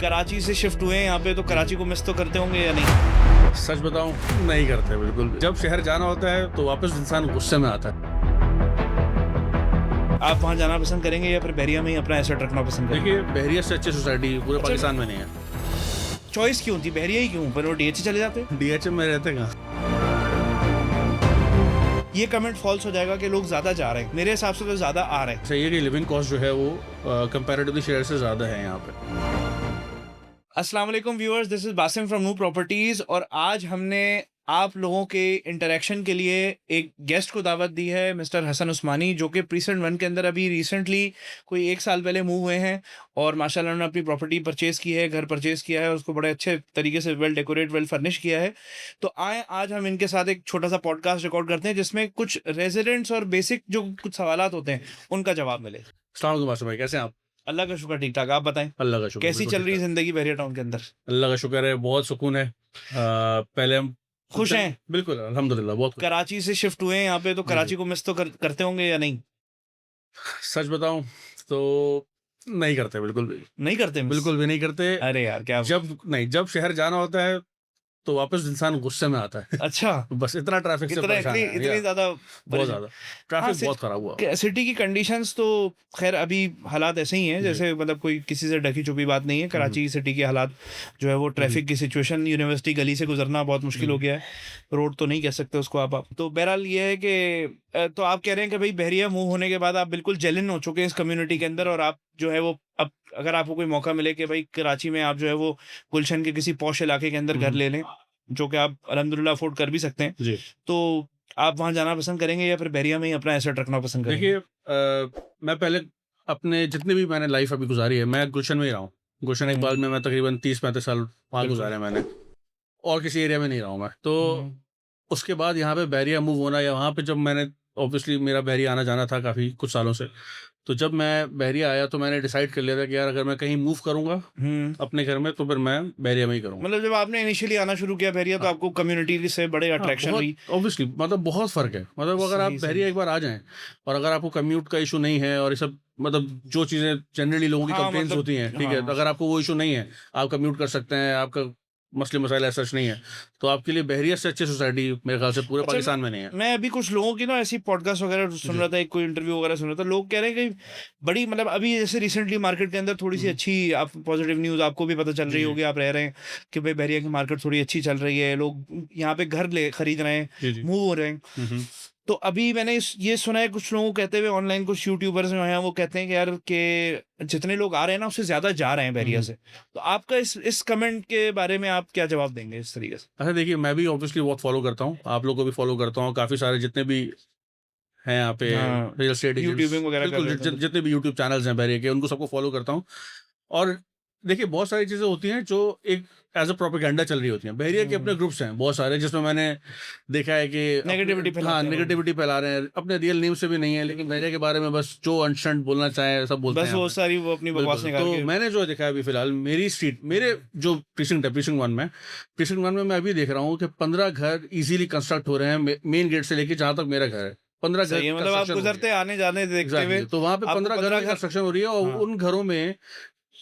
कराची से शिफ्ट हुए हैं यहाँ पे, तो कराची को मिस तो करते होंगे या नहीं? सच बताऊं, नहीं करते बिल्कुल भी। जब शहर जाना होता है तो वापस इंसान गुस्से में आता है। आप वहाँ जाना पसंद करेंगे या फिर बहरिया में ही अपना एसेट रखना पसंद करेंगे? देखिए, बहरिया से अच्छी सोसाइटी पूरे पाकिस्तान में नहीं है। चॉइस क्यों थी, बहरिया ही क्यों? पर वो डीएचए चले जाते। डीएचएम में रहते कहाँ? ये कमेंट फॉल्स हो जाएगा कि लोग ज्यादा जा रहे हैं। मेरे हिसाब से तो ज्यादा आ रहे हैं। सही है कि लिविंग कॉस्ट जो है वो कंपैरेटिवली शहर से ज़्यादा है यहाँ पे। अस्सलाम वालेकुम viewers, this is Basim from नू प्रॉपर्टीज और आज हमने आप लोगों के इंटरेक्शन के लिए एक गेस्ट को दावत दी है, मिस्टर हसन उस्मानी, जो कि प्रीसेंट वन के अंदर अभी रिसेंटली कोई 1 साल पहले मूव हुए हैं और माशाल्लाह उन्होंने अपनी प्रॉपर्टी परचेज की है, घर परचेज किया है और उसको बड़े अच्छे तरीके से वेल डेकोरेट वेल फर्निश किया है। तो आए आज हम इनके साथ एक छोटा सा पॉडकास्ट रिकॉर्ड करते हैं जिसमें कुछ रेजिडेंट्स और बेसिक जो कुछ सवालात होते हैं उनका जवाब मिले। अस्सलाम वालेकुम बासिम भाई, कैसे हैं आप? अल्लाह का शुक्र, ठीक ठाक। आप बताएं, अल्लाह का शुक्र। कैसी बिल्कुल चल रही है ठीक जिंदगी बहरिया टाउन के अंदर? ठाक। अल्लाह का शुक्र है, बहुत सुकून है। पहले हम खुश हैं? बिल्कुल, अल्हम्दुलिल्लाह बहुत खुश। कराची से शिफ्ट हुए हैं यहाँ पे, तो जी, कराची को मिस तो करते होंगे या नहीं? सच बताऊं तो नहीं करते बिल्कुल भी। नहीं करते miss? बिल्कुल भी नहीं करते। अरे यार क्या जब शहर जाना होता है तो वापस इंसान गुस्से में आता है। अच्छा, बस इतना ट्रैफिक से इतना परेशान है इतनी यार, ज्यादा बहुत ज्यादा हाँ, ट्रैफिक बहुत खराब हुआ। सिटी की कंडीशंस तो खैर अभी हालात ऐसे ही हैं, जैसे मतलब कोई किसी से ढकी छुपी बात नहीं है। कराची सिटी के हालात जो है वो ट्रैफिक की सिचुएशन, यूनिवर्सिटी गली से गुजरना बहुत मुश्किल हो गया है। रोड तो नहीं कह सकते उसको आप। तो बहरहाल ये है कि तो आप कह रहे हैं कि भाई बहरिया मूव होने के बाद आप बिल्कुल जेलिन हो चुके हैं इस कम्युनिटी के अंदर, और आप जो है वो अब अगर आपको कोई मौका मिले कि भाई कराची में आप जो है वो गुलशन के किसी पॉश इलाके के अंदर घर ले लें, जो कि आप अल्हम्दुलिल्लाह अफोर्ड कर भी सकते हैं, जी, तो आप वहाँ जाना पसंद करेंगे या फिर बहरिया में ही अपना एसेट रखना पसंद करेंगे? देखिए, मैं पहले अपने जितने भी मैंने लाइफ अभी गुजारी है, मैं गुलशन में ही रहा हूँ। गुलशन इकबाल में मैं तकरीबन 30-35 साल वहाँ बिल्कुल। गुजारे हैं मैंने, और किसी एरिया में नहीं रहा हूँ मैं। तो हम्म, उसके बाद यहाँ पे बहरिया मूव होना, या वहाँ पे जब मैंने ऑब्वियसली मेरा बहरिया आना जाना था काफ़ी कुछ सालों से, तो जब मैं बहरिया आया तो मैंने डिसाइड कर लिया था कि यार अगर मैं कहीं मूव करूँगा अपने घर में तो फिर मैं बहरिया में ही करूँगा। मतलब जब आपने इनिशियली आना शुरू किया बहरिया, तो हाँ। आपको कम्युनिटी से बड़े हाँ, अट्रैक्शन बहुत हुई? ऑब्वियसली, मतलब बहुत फ़र्क है। मतलब अगर आप सही बहरिया सही। एक बार आ जाएँ और अगर आपको कम्यूट का इश्यू नहीं है और ये सब, मतलब जो चीज़ें जनरली लोगों की हाँ कंप्लेंट्स मतलब होती हैं, ठीक है? हाँ, तो अगर आपको वो इश्यू नहीं है, आप कम्यूट कर सकते हैं, आपका मसले मसाइल ऐसा कुछ नहीं है, तो आपके लिए बहरिया से अच्छी सोसाइटी मेरे ख्याल से पूरे अच्छा पाकिस्तान में नहीं है। मैं अभी कुछ लोगों की ना ऐसी पॉडकास्ट वगैरह सुन जी। रहा था, एक कोई इंटरव्यू वगैरह सुन रहा था, लोग कह रहे हैं कि बड़ी मतलब अभी जैसे रिसेंटली मार्केट के अंदर थोड़ी सी हुँ। अच्छी आप पॉजिटिव न्यूज़ आपको भी पता चल जी, रही जी। होगी, आप रह रहे हैं कि भाई बहरिया की मार्केट थोड़ी अच्छी चल रही है, लोग यहाँ पे घर ले खरीद रहे हैं, जी, जी। मूव हो रहे हैं। हुँ, हुँ। तो अभी मैंने ये सुना है कुछ लोगों को कहते हुए, ऑनलाइन कुछ यूट्यूबर्स जो हैं वो कहते हैं कि यार के जितने लोग आ रहे हैं ना उससे ज्यादा जा रहे हैं हुँ, बहरिया हुँ। से। तो आपका इस कमेंट के बारे में आप क्या जवाब देंगे इस तरीके से? अच्छा देखिए, मैं भी ऑब्वियसली बहुत फ़ॉलो करता हूँ, आप लोग को भी फ़ॉलो करता हूँ, काफ़ी सारे जितने भी हैं यहाँ पे हाँ, रियल एस्टेट एजेंट्स, यूट्यूबिंग वगैरह कर बिल्कुल रहे थे। जितने भी यूट्यूब चैनल्स हैं बहरिया के, उनको सबको फ़ॉलो करता हूँ। और देखिए, बहुत सारी चीज़ें होती हैं जो एक एज़ अ प्रोपेगेंडा चल रही होती हैं। बहरिया के अपने ग्रुप्स हैं बहुत सारे, जिसमें मैंने देखा है कि नेगेटिविटी अपने, हाँ, फैलाते हैं लोग, नेगेटिविटी फैला रहे हैं। अपने रियल नेम से भी नहीं है, लेकिन बहरिया के बारे में बस जो अनशन बोलना चाहें सब बोलते हैं बस यहाँ वो पे। सारी वो अपनी बकवास बिल्कुल, निकाल तो के। मैंने जो देखा है अभी फ़िलहाल मेरी स्ट्रीट, मेरे जो प्रीसिंक्ट है, प्रीसिंक्ट 1 में मैं अभी देख रहा हूँ कि 15 घर ईज़िली कंस्ट्रक्ट हो रहे हैं मेन गेट से लेके जहाँ तक मेरा घर है। 15 घर सही है, की मतलब आप कंस्ट्रक्शन हो रही है। गुजरते आने जाने देखते हुए एग्ज़ैक्टली, तो वहाँ पे आपको 15 घरों 15 की घर। कंस्ट्रक्शन हो रही है और हाँ उन घरों में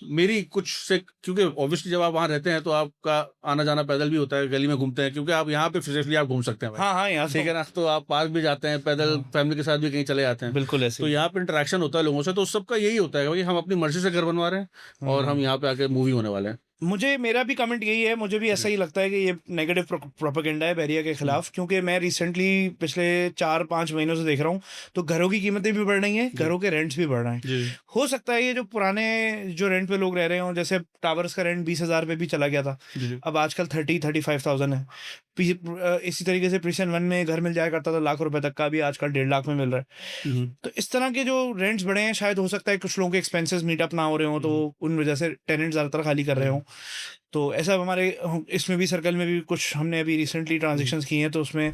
मेरी कुछ से, क्योंकि ऑब्वियसली जब आप वहाँ रहते हैं तो आपका आना-जाना पैदल भी होता है, गली में घूमते हैं, क्योंकि आप यहाँ पे सेफली आप घूम सकते हैं भाई, हाँ हाँ, यहाँ ठीक तो है ना? तो आप पार्क भी जाते हैं पैदल, हाँ फैमिली के साथ भी कहीं चले जाते हैं। बिल्कुल ऐसे तो ही। यहाँ पे इंटरेक्शन होता है लोगों से, तो सबका यही होता है कि भाई हम अपनी मर्ज़ी से घर बनवा रहे हैं और हम हम्म, यहाँ पे आके मूवी होने वाले हैं। मुझे मेरा भी कमेंट यही है, मुझे भी ऐसा जी। ही लगता है कि ये नेगेटिव प्रोपेगेंडा है बहरिया के हुँ। खिलाफ, क्योंकि मैं रिसेंटली पिछले 4-5 महीनों से देख रहा हूँ तो घरों की कीमतें भी बढ़ रही हैं, जी। घरों के रेंट्स भी बढ़ रहे हैं। जी, जी। हो सकता है ये जो पुराने जो रेंट पे लोग रह रहे हों, जैसे टावर्स का रेंट 20,000 पे भी चला गया था, जी, जी। अब आजकल 30-35,000 है। इसी तरीके से प्रीशन वन में घर मिल जाया करता था लाख रुपए तक का, भी आजकल 1.5 लाख में मिल रहा है। हुँ, हुँ। तो इस तरह के जो रेंट्स बढ़े हैं, शायद हो सकता है कुछ लोगों के एक्सपेंसेस मीट अप ना हो रहे हों, हुँ, तो हुँ। उन वजह से टेनेंट ज़्यादातर खाली कर रहे हुँ, हों। तो ऐसा हमारे इसमें भी सर्कल में भी कुछ हमने अभी रिसेंटली हुँ। ट्रांजैक्शंस की हैं, तो उसमें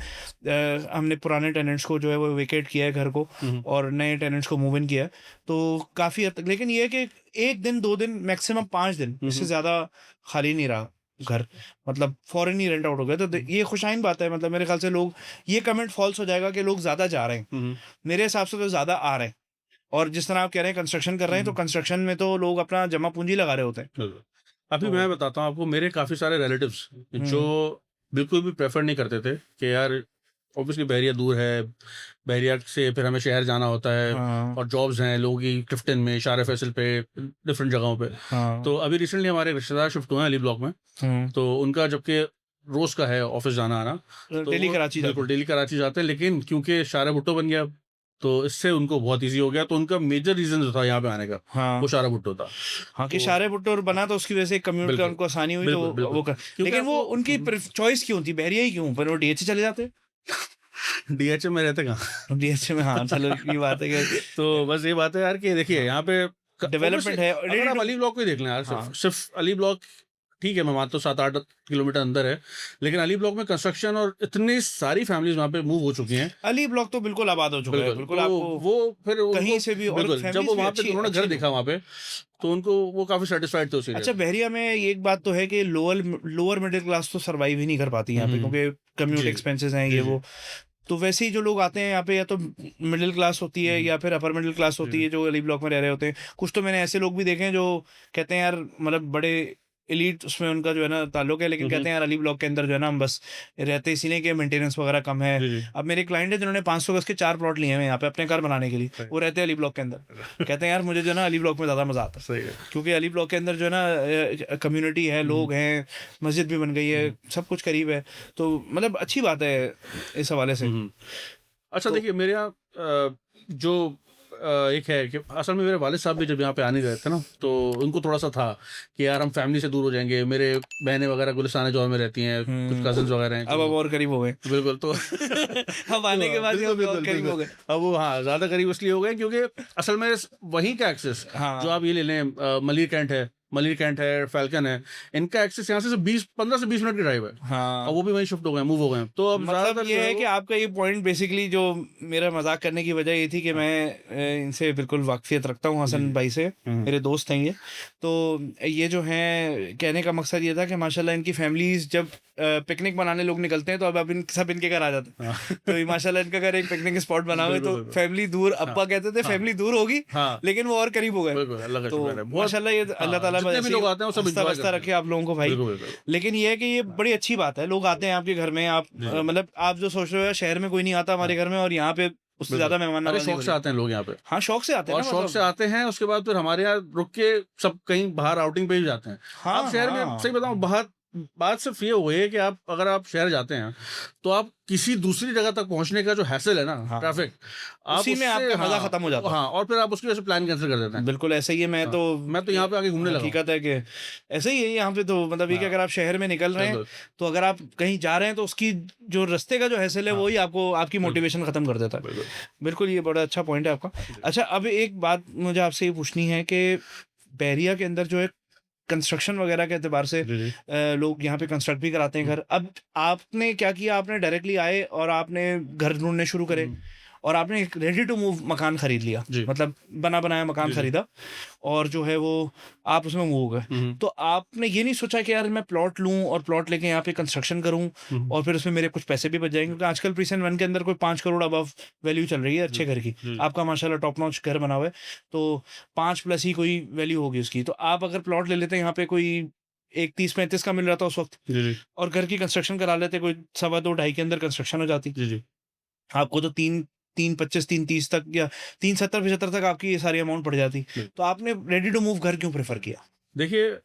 हमने पुराने टेनेंट्स को जो है वो वेकेट किया है घर को, हुँ, हुँ। और नए टेनेंट्स को मूव इन किया है। तो काफ़ी हद तक, लेकिन ये है कि 1 दिन 2 दिन मैक्सिमम 5 दिन, हुँ, इससे हुँ। ज़्यादा खाली नहीं रहा घर, मतलब फौरन ही रेंट आउट हो गया। तो हुँ, ये खुशाइन बात है, मतलब मेरे ख्याल से लोग, ये कमेंट फॉल्स हो जाएगा कि लोग ज़्यादा जा रहे हैं। हुँ, हुँ। मेरे हिसाब से तो ज़्यादा आ रहे हैं, और जिस तरह आप कह रहे हैं कंस्ट्रक्शन कर रहे हुँ, हैं, तो हुँ। कंस्ट्रक्शन में तो लोग अपना जमा पूंजी लगा रहे होते हैं। बिल्कुल। अभी मैं बताता हूँ आपको, मेरे काफ़ी सारे रिलेटिव्स जो बिल्कुल भी प्रेफर नहीं करते थे कि यार ऑब्वियसली बहरिया दूर है, बहरिया से फिर हमें शहर जाना होता है और जॉब्स हैं लोगों की क्लिफ्टन में, शार फैसल पे, डिफरेंट जगहों पे। तो अभी रिसेंटली हमारे रिश्तेदार शिफ्ट हुए हैं अली ब्लॉक में, तो उनका जबकि रोज़ का है ऑफिस जाना आना, तो डेली कराची जाते बिल्कुल डेली कराची जाते हैं, लेकिन क्योंकि शारा भुट्टो बन गया तो इससे उनको बहुत ईजी हो गया। तो उनका मेजर रीजन जो था यहाँ पे आने का वो शारा भुट्टो था। हाँ कि शारे भुट्टो बना तो उसकी वजह से कम्यूट का उनको आसानी हुई, तो वो कर, लेकिन वो उनकी चॉइस क्यों थी बहरिया ही क्यों, पर वो डीएच चले जाते डीएच में रहते कहाँ डीएच में। हाँ चलो ये बात है कि तो बस ये बात है यार कि देखिए यहाँ पे डेवलपमेंट है। अगर आप अली ब्लॉक को ही देख लें यार, सिर्फ अली ब्लॉक ठीक है, मैं मानता हूँ 7-8 किलोमीटर अंदर है, लेकिन अली ब्लॉक में कंस्ट्रक्शन और इतनी सारी फैमिलीज वहाँ पे मूव हो चुकी हैं। अली ब्लॉक तो बिल्कुल आबाद हो चुका है, बिल्कुल आपको वो फिर कहीं से भी, और जब वो वहाँ पे उन्होंने घर देखा वहाँ पे तो उनको वो काफी सेटिस्फाइड थे उससे। अच्छा बहरिया में एक बात तो है कि लोअर मिडिल क्लास तो सर्वाइव ही नहीं कर पाती यहाँ पे, क्योंकि कम्यूट एक्सपेंसेस हैं ये वो। तो वैसे ही जो लोग आते हैं यहाँ पे या तो मिडिल क्लास होती है या फिर अपर मिडिल क्लास होती है जो अली ब्लॉक में रह रहे होते हैं। कुछ तो मैंने ऐसे लोग भी देखे हैं जो कहते हैं यार मतलब बड़े एलीट उसमें उनका जो है ना ताल्लुक है, लेकिन कहते हैं यार अली ब्लॉक के अंदर जो है ना हम बस रहते इसीलिए कि मेंटेनेंस वगैरह कम है। अब मेरे क्लाइंट है जिन्होंने 500 गज के 4 प्लॉट लिए हैं यहाँ पे अपने घर बनाने के लिए, वो रहते हैं अली ब्लॉक के अंदर। कहते हैं यार मुझे जो है ना अली ब्लॉक में ज़्यादा मज़ा आता है, क्योंकि अली ब्लॉक के अंदर जो है ना कम्युनिटी है, लोग हैं, मस्जिद भी बन गई है, सब कुछ करीब है, तो मतलब अच्छी बात है इस हवाले से। अच्छा देखिए मेरे यहाँ जो एक है कि असल में मेरे वालिद साहब भी जब यहाँ पे आने गए थे ना, तो उनको थोड़ा सा था कि यार हम फैमिली से दूर हो जाएंगे, मेरे बहनें वगैरह गुलिस्तान जौहर में रहती हैं, कुछ कजन्स वगैरह हैं, अब और करीब हो गए बिल्कुल। तो अब आने के बाद और करीब हो गए। अब वो हाँ ज़्यादा करीब इसलिए हो गए क्योंकि असल में वहीं का एक्सेस जो आप ये ले लें, मलिर कैंट है, फैल्कन है, इनका एक्सेस यहाँ से 15 से 20 मिनट की ड्राइव है। हाँ, और वो भी वहीं शिफ्ट हो गए, मूव हो गए। तो अब मतलब ये है कि आपका ये पॉइंट बेसिकली जो मेरा मजाक करने की वजह ये थी कि मैं इनसे बिल्कुल वाकफियत रखता हूँ, हसन भाई से, मेरे दोस्त हैं ये। तो ये जो है कहने का मकसद ये था कि माशाल्लाह इनकी फैमिलीज जब पिकनिक बनाने लोग निकलते हैं तो अब सब इनके घर आ जाते हैं। तो माशाल्लाह इनका घर एक पिकनिक स्पॉट बना हुआ है, तो फैमिली दूर, अब्बा कहते थे फैमिली दूर होगी, लेकिन वो और करीब हो गए। तो माशाल्लाह ये अल्लाह ताला भी लोग आते हैं सब बस्ता रखे आप लोगों को भाई। लेकिन ये है कि ये बड़ी अच्छी बात है, लोग आते हैं आपके घर में, आप मतलब आप जो सोच रहे हो शहर में कोई नहीं आता हमारे घर में, और यहाँ पे उससे ज्यादा मेहमान नवाजी शौक से आते हैं लोग यहाँ पे। हाँ शौक से आते हैं, और शौक से आते हैं, उसके बाद फिर हमारे यहाँ रुक के सब कहीं बाहर आउटिंग पे ही जाते हैं। आप शहर में सही बताऊं, बात सिर्फ ये हुई है कि आप अगर आप शहर जाते हैं तो आप किसी दूसरी जगह तक पहुंचने का जो हैसल है ना, ट्रैफिक, उसी में आपका मजा खत्म हो जाता है। हाँ, और फिर आप उसकी वजह से प्लान कैंसिल कर देते हैं। बिल्कुल ऐसा ही है। मैं तो यहाँ पे आके घूमने लगा। हकीकत है कि ऐसे ही है यहाँ पे। तो मतलब ये कि अगर आप शहर में निकल रहे हैं तो अगर आप कहीं जा रहे हैं तो उसकी जो रास्ते का जो हैसल है वही आपको आपकी मोटिवेशन खत्म कर देता है। बिल्कुल, ये बड़ा अच्छा पॉइंट है आपका। अच्छा अब एक बात मुझे आपसे ये पूछनी है कि बहरिया के अंदर जो है कंस्ट्रक्शन वगैरह के एतबार से लोग यहाँ पे कंस्ट्रक्ट भी कराते हैं घर। अब आपने क्या किया, आपने डायरेक्टली आए और आपने घर ढूंढने शुरू करे और आपने एक रेडी टू मूव मकान खरीद लिया, मतलब बना बनाया मकान खरीदा और जो है वो आप उसमें मूव हो गए। तो आपने ये नहीं सोचा कि यार मैं प्लॉट लूं और प्लॉट लेके यहाँ पे कंस्ट्रक्शन करूं और फिर उसमें मेरे कुछ पैसे भी बच जाएंगे, क्योंकि आजकल प्रीसेंट 1 के अंदर कोई 5 करोड़ अबव वैल्यू चल रही है अच्छे घर की। आपका माशाल्लाह टॉप नॉच घर बना हुआ है, तो 5+ ही कोई वैल्यू होगी उसकी। तो आप अगर प्लॉट ले लेते हैं यहाँ पे कोई एक 30-35 का मिल रहा था उस वक्त, और घर की कंस्ट्रक्शन करा लेते कोई 2.25-2.5 के अंदर कंस्ट्रक्शन हो जाती, आपको तो 3.25 3.30 तक या 3.70-75 तक आपकी ये सारी अमाउंट पड़ जाती। तो आपने रेडी टू मूव घर क्यों प्रेफर किया? देखिए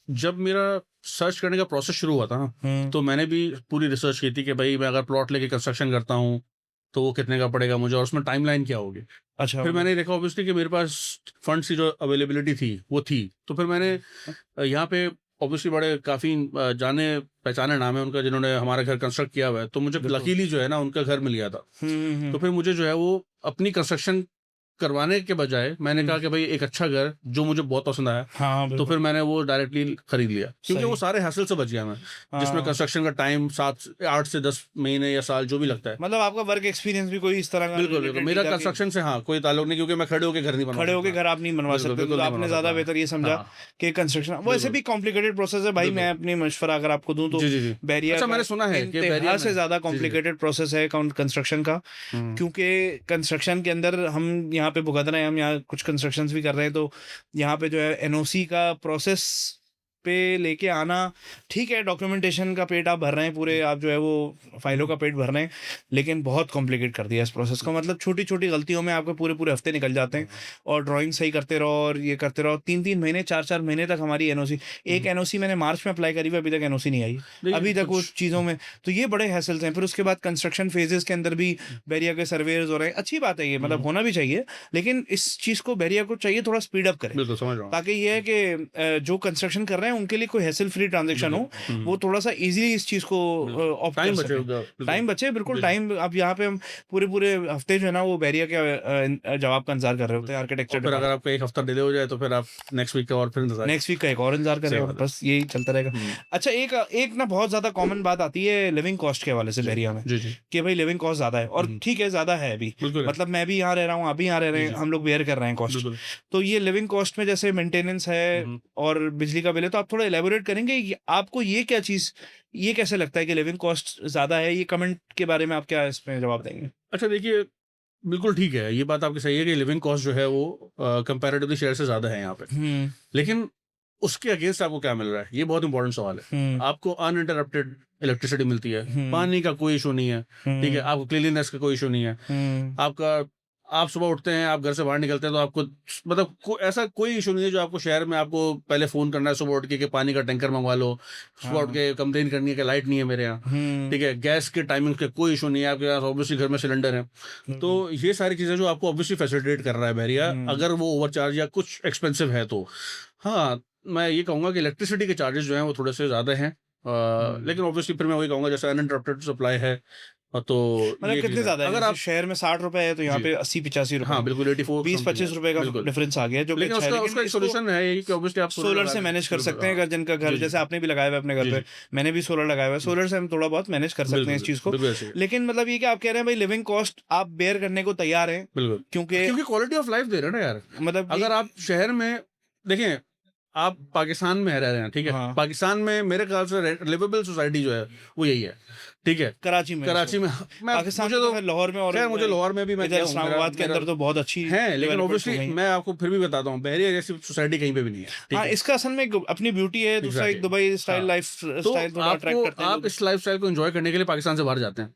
जब मेरा सर्च करने का प्रोसेस शुरू हुआ था ना, तो मैंने भी पूरी रिसर्च की थी कि भाई मैं अगर प्लॉट लेके कंस्ट्रक्शन करता हूँ तो वो कितने का पड़ेगा मुझे और उसमें टाइमलाइन क्या होगी। अच्छा, फिर मैंने देखा ऑब्वियसली कि मेरे पास फंड्स की जो अवेलेबिलिटी थी वो थी, तो फिर मैंने यहाँ पे ऑब्वियसली बड़े काफ़ी जाने पहचाने नाम है उनका जिन्होंने हमारा घर कंस्ट्रक्ट किया हुआ है, तो मुझे लकीली जो है ना उनका घर मिल गया था। तो फिर मुझे जो है वो अपनी कंस्ट्रक्शन करवाने के बजाय मैंने कहा कि भाई एक अच्छा घर जो मुझे बहुत पसंद आया, तो फिर मैंने वो डायरेक्टली खरीद लिया, क्योंकि वो सारे हासिल से बच गया मैं, जिसमें कंस्ट्रक्शन का टाइम 8 से 10 महीने या साल जो भी लगता है। मतलब आपका वर्क एक्सपीरियंस भी कोई इस तरह का? बिल्कुल, मेरा कंस्ट्रक्शन से कोई ताल्लुक नहीं, क्योंकि मैं खड़े होकर घर नहीं बनवा, खड़े होकर घर आप नहीं बनवा सकते, तो आपने ज्यादा बेहतर ये समझा कि कंस्ट्रक्शन वैसे भी कॉम्प्लिकेटेड प्रोसेस है भाई। मैं अपनी मशवरा अगर आपको दूं तो बैरियर मैंने सुना है कि इंतहा से ज्यादा कॉम्प्लिकेटेड प्रोसेस है कंस्ट्रक्शन का, क्योंकि कंस्ट्रक्शन के अंदर हम यहाँ पे भुगत रहे हैं, हम यहाँ कुछ कंस्ट्रक्शंस भी कर रहे हैं, तो यहाँ पे जो है एनओसी का प्रोसेस पे लेके आना, ठीक है डॉक्यूमेंटेशन का पेट आप भर रहे हैं पूरे, आप जो है वो फाइलों का पेट भर रहे हैं, लेकिन बहुत कॉम्प्लिकेट कर दिया इस प्रोसेस को। मतलब छोटी छोटी गलतियों में आपके पूरे पूरे हफ्ते निकल जाते हैं, और ड्राइंग सही करते रहो और ये करते रहो, 3-3 महीने 4-4 महीने तक हमारी एनओसी, एक एनओसी मैंने मार्च में अप्लाई करी हुई, अभी तक एनओसी नहीं आई, अभी तक उस चीज़ों में। तो ये बड़े हैसल्स हैं। फिर उसके बाद कंस्ट्रक्शन फेजेस के अंदर भी बैरिया के सर्वेयर्स हो रहे हैं, अच्छी बात है ये, मतलब होना भी चाहिए, लेकिन इस चीज़ को बैरिया को चाहिए थोड़ा स्पीड अप करें, बिल्कुल समझ रहा हूँ। ताकि ये है कि जो कंस्ट्रक्शन कर रहे हैं उनके लिए कोई हैसल फ्री ट्रांजैक्शन हो, वो थोड़ा सा इजीली इस चीज़ को ऑप्ट कर सकें, टाइम बचे, बिल्कुल टाइम। अब यहाँ पे हम पूरे पूरे हफ्ते जो है ना वो बैरिया के जवाब का इंतजार कर रहे होते हैं आर्किटेक्चर। फिर अगर आपका एक हफ्ता डिले हो जाए तो फिर आप नेक्स्ट वीक का और फिर इंतजार, नेक्स्ट वीक का एक और इंतजार करेंगे, बस यही चलता रहेगा। अच्छा, एक एक ना बहुत ज्यादा कॉमन बात आती है लिविंग कॉस्ट के हवाले से बैरिया में, कि भाई लिविंग कॉस्ट ज्यादा है, और ठीक है ज्यादा है अभी, मतलब मैं भी यहाँ रह रहा हूँ, आप भी यहाँ रह रहे हैं, हम लोग बेयर कर रहे हैं कॉस्ट। तो ये लिविंग कॉस्ट में जैसे मेंटेनेंस है और बिजली का बिल है, तो आप थोड़ा एलेबोरेट करेंगे आपको ये क्या चीज, ये कैसे लगता है कि लिविंग कॉस्ट ज्यादा है? ये कमेंट के बारे में आप क्या इसमें जवाब देंगे? अच्छा देखिए, बिल्कुल ठीक है, ये बात आपकी सही है कि लिविंग कॉस्ट जो है वो कंपैरेटिवली शहर से ज्यादा है यहाँ पे, लेकिन उसके अगेंस्ट आपको क्या मिल रहा है, ये बहुत इंपॉर्टेंट सवाल है। आपको अनइंटरप्टेड इलेक्ट्रिसिटी मिलती है, पानी का कोई इशू नहीं है, ठीक है, आपको क्लीनलीनेस का कोई इशू नहीं है, आपका आप सुबह उठते हैं, आप घर से बाहर निकलते हैं तो आपको मतलब ऐसा कोई इशू नहीं है जो आपको शहर में आपको पहले फोन करना है सुबह उठ के कि पानी का टैंकर मंगवा लो, सुबह उठ के कंप्लेन करनी है कि लाइट नहीं है मेरे यहाँ, ठीक है, गैस के टाइमिंग के कोई इशू नहीं है, आपके पास ऑब्वियसली घर में सिलेंडर है। तो ये सारी चीजें जो आपको ऑब्वियसली फैसिलिटेट कर रहा है बैरिया, अगर वो ओवरचार्ज या कुछ एक्सपेंसिव है तो हाँ, मैं ये कहूँगा कि इलेक्ट्रिसिटी के चार्जेस जो हैं वो थोड़े से ज़्यादा हैं, लेकिन ऑब्वियसली फिर मैं वही कहूँगा जैसे अनइंटरप्टेड सप्लाई है, तो मतलब कितने ज्यादा है? अगर आप शहर में 60 रुपए है तो यहाँ पे 80-85 रुपए, हाँ बिल्कुल 20-25 रुपए का डिफरेंस आ गया, जो लेकिन उसका एक सोल्यूशन है कि ऑब्वियसली आप सोलर से मैनेज कर सकते हैं। अगर जिनका घर, जैसे आपने भी लगाया हुआ है अपने घर पे, मैंने भी सोलर लगाया हुआ है, सोलर से हम थोड़ा बहुत मैनेज कर सकते हैं इस चीज को। लेकिन मतलब ये कि आप कह रहे हैं भाई लिविंग कॉस्ट आप बेयर करने को तैयार हैं, बिल्कुल, क्योंकि क्वालिटी ऑफ लाइफ दे रहे हैं ना यार। मतलब अगर आप शहर में देखें, आप पाकिस्तान में रह रहे हैं, ठीक है, पाकिस्तान में मेरे ख्याल से लिवेबल सोसाइटी जो है वो यही है, ठीक है, कराची में मैं पाकिस्तान मुझे तो लाहौर में, और मुझे लाहौर में भी, मैं इस्लामाबाद के अंदर तो बहुत अच्छी है, लेकिन ऑब्वियसली मैं आपको फिर भी बताता हूँ बैरिया जैसी सोसाइटी कहीं पे भी नहीं है। हाँ, इसका असल में अपनी ब्यूटी है, दूसरा एक दुबई स्टाइल लाइफ स्टाइल थोड़ा अट्रैक्ट करते हैं। आप इस लाइफस्टाइल को एंजॉय करने के लिए पाकिस्तान से बाहर जाते हैं,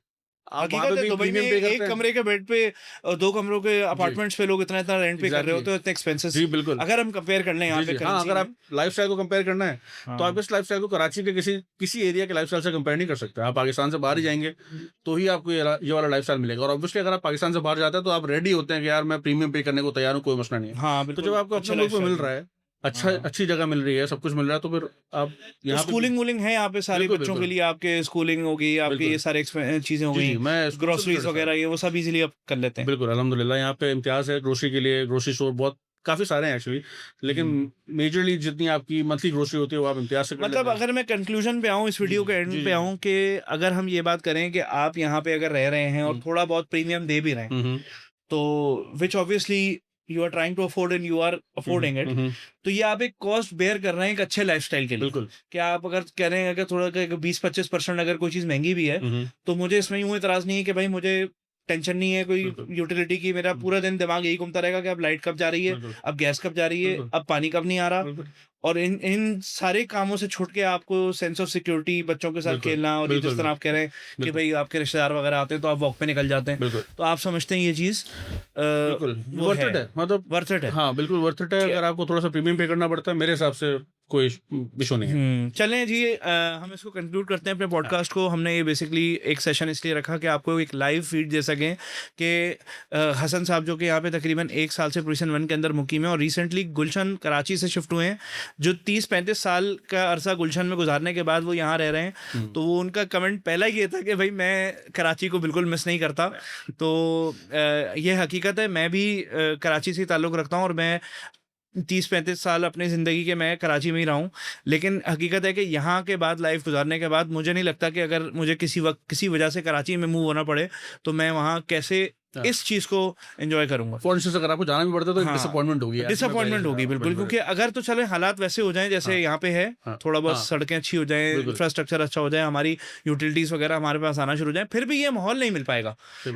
हकीकत है दुबई में एक कमरे के बेड पे 2 कमरों के अपार्टमेंट्स पे लोग इतना रेंट पे कर रहे होते हैं, इतने एक्सपेंसेस। जी बिल्कुल, अगर हम कंपेयर कर लें यहाँ पे, हाँ, अगर आप लाइफस्टाइल को कंपेयर करना है तो आप इस लाइफस्टाइल को कराची के किसी एरिया के लाइफस्टाइल से कंपेयर नहीं कर सकते। आप पाकिस्तान से बाहर ही जाएंगे तो ही आपको ये वाला लाइफस्टाइल मिलेगा, और ऑब्वियसली अगर आप पाकिस्तान से बाहर जाते हैं तो आप रेडी होते हैं कि यार मैं प्रीमियम पे करने को तैयार हूँ, कोई मसला नहीं है। तो जब आपको अपने मुल्क में मिल रहा है, अच्छी जगह मिल रही है, सब कुछ मिल रहा है, तो फिर आप यहाँ स्कूलिंग वूलिंग है यहाँ पे सारे बच्चों के लिए, आपके स्कूलिंग होगी, आपके ये सारे चीजें हो गई, ग्रोसरीज वगैरह ये वो सब इजीली आप कर लेते हैं। बिल्कुल अल्हम्दुलिल्लाह, यहाँ पे इम्तियाज है ग्रोसरी के लिए, ग्रोसरी स्टोर बहुत काफी सारे हैं एक्चुअली, लेकिन मेजरली जितनी आपकी मंथली ग्रोसरी होती है वो आप इम्तियाज से मतलब अगर मैं कंक्लूजन पे आऊँ, इस वीडियो के एंड पे आऊँ, कि अगर हम ये बात करें कि आप यहाँ पे अगर रह रहे हैं और थोड़ा बहुत प्रीमियम दे भी रहे हैं, तो which obviously you are trying to afford and you are affording it, तो ये आप एक कॉस्ट बेयर कर रहे हैं एक अच्छे लाइफस्टाइल के लिए। बिल्कुल, क्या आप अगर कह रहे हैं अगर थोड़ा 20-25% अगर कोई चीज महंगी भी है, तो मुझे इसमें यूं इतराज नहीं है कि भाई मुझे टेंशन नहीं है कोई यूटिलिटी की, मेरा पूरा दिन दिमाग यही घूमता रहेगा कि अब लाइट कब जा रही है, अब गैस कब जा रही है, अब पानी कब नहीं आ रहा, और इन सारे कामों से छूट के आपको सेंस ऑफ सिक्योरिटी, बच्चों के साथ खेलना, और जिस तरह आप कह रहे हैं कि भाई आपके रिश्तेदार वगैरह आते हैं तो आप वॉक पे निकल जाते हैं, तो आप समझते हैं ये चीज वर्थ इट है, मतलब वर्थ इट है। हाँ बिल्कुल वर्थ इट है। अगर आपको थोड़ा सा प्रीमियम पे करना पड़ता है, मेरे हिसाब से कोई इशू नहीं है। चलें जी, हम इसको कंक्लूड करते हैं अपने पॉडकास्ट को। हमने ये बेसिकली एक सेशन इसलिए रखा कि आपको एक लाइव फीड दे सकें कि हसन साहब जो कि यहाँ पे तकरीबन 1 साल से प्रिजन 1 के अंदर मुकीम है, और रिसेंटली गुलशन कराची से शिफ्ट हुए हैं, जो 30-35 साल का अरसा गुलशन में गुजारने के बाद वो यहाँ रह रहे हैं। तो वो उनका कमेंट पहला ये था कि भाई मैं कराची को बिल्कुल मिस नहीं करता। तो ये हकीकत है, मैं भी कराची से ताल्लुक़ रखता हूँ, और मैं 30-35 साल अपनी ज़िंदगी के मैं कराची में ही रहा हूँ, लेकिन हकीकत है कि यहाँ के बाद लाइफ गुजारने के बाद मुझे नहीं लगता कि अगर मुझे किसी वक्त किसी वजह से कराची में मूव होना पड़े तो मैं वहाँ कैसे इस चीज को एंजॉय करूंगा। फॉर इंस्टेंस अगर आपको जाना भी पड़ता है तो हाँ, डिसअपॉइंटमेंट होगी, डिसअपॉइंटमेंट होगी बिल्कुल, क्योंकि अगर तो चले हालात वैसे हो जाएं जैसे यहाँ पे है, थोड़ा बहुत सड़कें अच्छी हो जाएं, इंफ्रास्ट्रक्चर अच्छा हो जाए, हमारी यूटिलिटीज वगैरह हमारे पास आना शुरू हो जाए, फिर भी ये माहौल नहीं मिल पाएगा,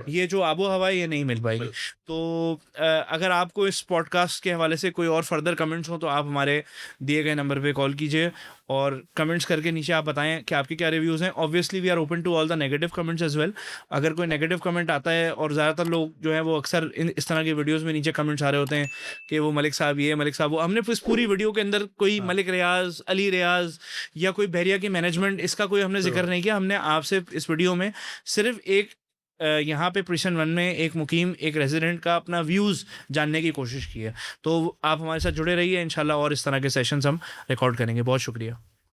ये जो आबो हवा है ये नहीं मिल पाएगी। तो अगर आपको इस पॉडकास्ट के हवाले से कोई और फर्दर कमेंट्स हो तो आप हमारे दिए गए नंबर पे कॉल कीजिए और कमेंट्स करके नीचे आप बताएं कि आपके क्या रिव्यूज़ हैं। Obviously we are open to all the negative comments as well. अगर कोई नेगेटिव कमेंट आता है, और ज़्यादातर लोग जो है वो अक्सर इस तरह की वीडियोस में नीचे कमेंट्स आ रहे होते हैं कि वो मलिक साहब ये, मलिक साहब वो, हमने इस पूरी वीडियो के अंदर कोई मलिक रियाज, अली रियाज या कोई बहरिया की मैनेजमेंट, इसका कोई हमने जिक्र नहीं किया। हमने आपसे इस वीडियो में सिर्फ एक यहाँ पे प्रिसन 1 में एक मुकीम, एक रेजिडेंट का अपना व्यूज़ जानने की कोशिश की है। तो आप हमारे साथ जुड़े रहिए, इंशाल्लाह और इस तरह के सेशंस हम रिकॉर्ड करेंगे। बहुत शुक्रिया।